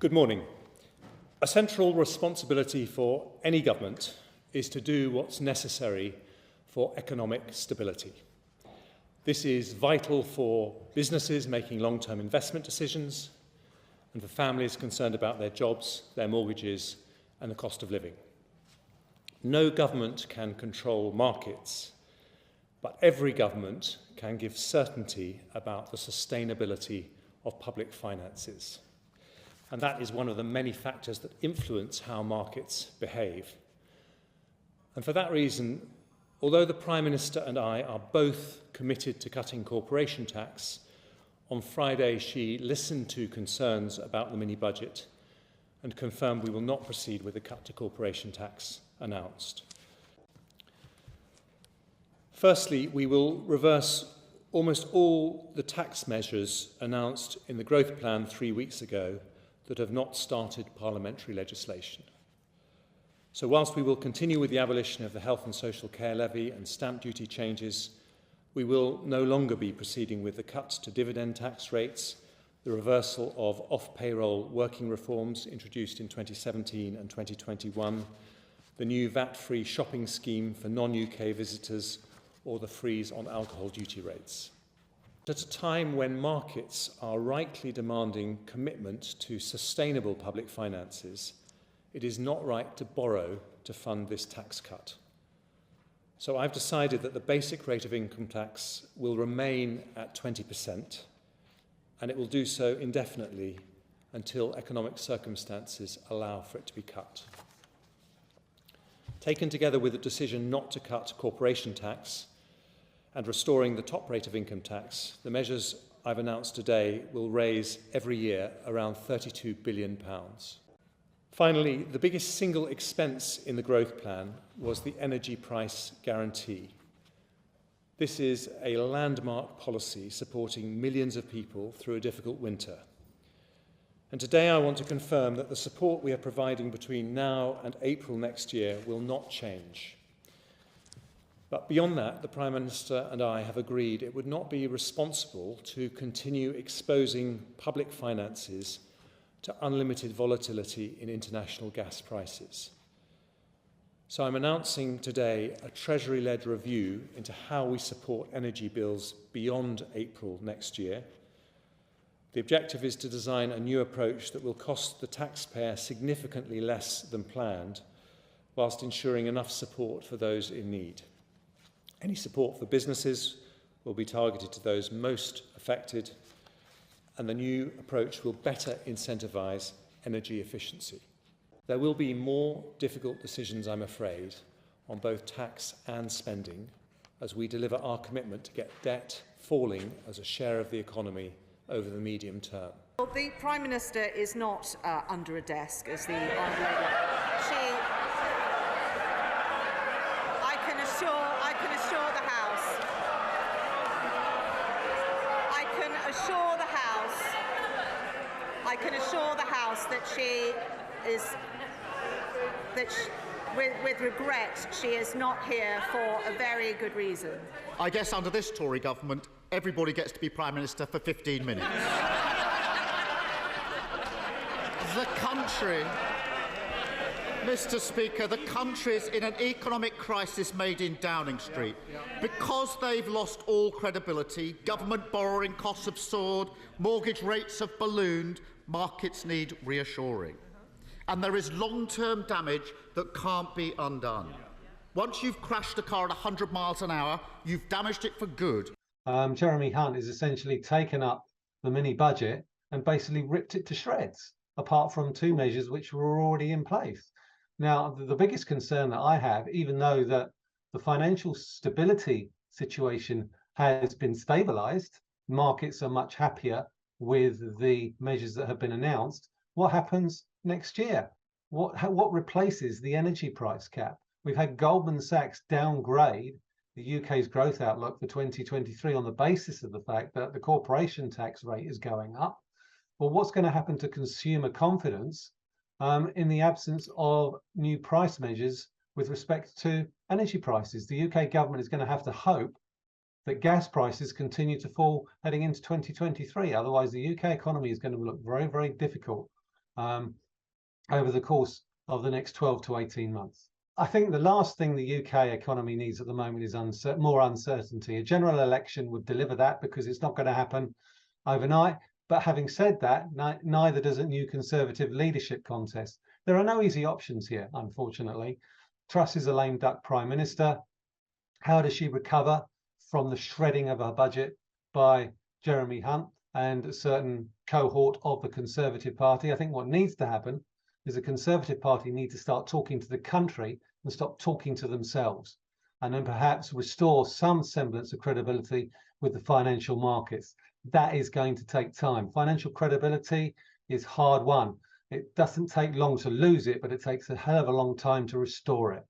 Good morning. A central responsibility for any government is to do what's necessary for economic stability. This is vital for businesses making long-term investment decisions and for families concerned about their jobs, their mortgages and the cost of living. No government can control markets, but every government can give certainty about the sustainability of public finances. And that is one of the many factors that influence how markets behave. And for that reason, although the Prime Minister and I are both committed to cutting corporation tax, on Friday she listened to concerns about the mini-budget and confirmed we will not proceed with the cut to corporation tax announced. Firstly, we will reverse almost all the tax measures announced in the growth plan 3 weeks ago that have not started parliamentary legislation. So whilst we will continue with the abolition of the health and social care levy and stamp duty changes, we will no longer be proceeding with the cuts to dividend tax rates, the reversal of off-payroll working reforms introduced in 2017 and 2021, the new VAT-free shopping scheme for non-UK visitors, or the freeze on alcohol duty rates. At a time when markets are rightly demanding commitment to sustainable public finances, it is not right to borrow to fund this tax cut. So I've decided that the basic rate of income tax will remain at 20%, and it will do so indefinitely until economic circumstances allow for it to be cut. Taken together with the decision not to cut corporation tax and restoring the top rate of income tax, the measures I've announced today will raise every year around £32 billion. Finally, the biggest single expense in the growth plan was the energy price guarantee. This is a landmark policy supporting millions of people through a difficult winter. And today I want to confirm that the support we are providing between now and April next year will not change. But beyond that, the Prime Minister and I have agreed it would not be responsible to continue exposing public finances to unlimited volatility in international gas prices. So I'm announcing today a Treasury-led review into how we support energy bills beyond April next year. The objective is to design a new approach that will cost the taxpayer significantly less than planned, whilst ensuring enough support for those in need. Any support for businesses will be targeted to those most affected, and the new approach will better incentivise energy efficiency. There will be more difficult decisions, I'm afraid, on both tax and spending as we deliver our commitment to get debt falling as a share of the economy over the medium term. Well, the Prime Minister is not under a desk, as the Honourable. I can assure the House that she is, with regret, she is not here for a very good reason. I guess under this Tory government, everybody gets to be Prime Minister for 15 minutes. The country, Mr. Speaker, the country is in an economic crisis made in Downing Street. Because they've lost all credibility, government borrowing costs have soared, mortgage rates have ballooned, markets need reassuring. And there is long-term damage that can't be undone. Once you've crashed a car at 100 miles an hour, you've damaged it for good. Jeremy Hunt has essentially taken up the mini-budget and basically ripped it to shreds, apart from two measures which were already in place. Now, the biggest concern that I have, even though that the financial stability situation has been stabilised, markets are much happier with the measures that have been announced, what happens next year? What replaces the energy price cap? We've had Goldman Sachs downgrade the UK's growth outlook for 2023 on the basis of the fact that the corporation tax rate is going up. Well, what's going to happen to consumer confidence in the absence of new price measures with respect to energy prices? The UK government is going to have to hope that gas prices continue to fall heading into 2023. Otherwise, the UK economy is going to look very, very difficult over the course of the next 12 to 18 months. I think the last thing the UK economy needs at the moment is more uncertainty. A general election would deliver that because it's not going to happen overnight. But having said that, neither does a new Conservative leadership contest. There are no easy options here, unfortunately. Truss is a lame duck Prime Minister. How does she recover from the shredding of her budget by Jeremy Hunt and a certain cohort of the Conservative Party? I think what needs to happen is the Conservative Party need to start talking to the country and stop talking to themselves, and then perhaps restore some semblance of credibility with the financial markets. That is going to take time. Financial credibility is hard won. It doesn't take long to lose it, but it takes a hell of a long time to restore it.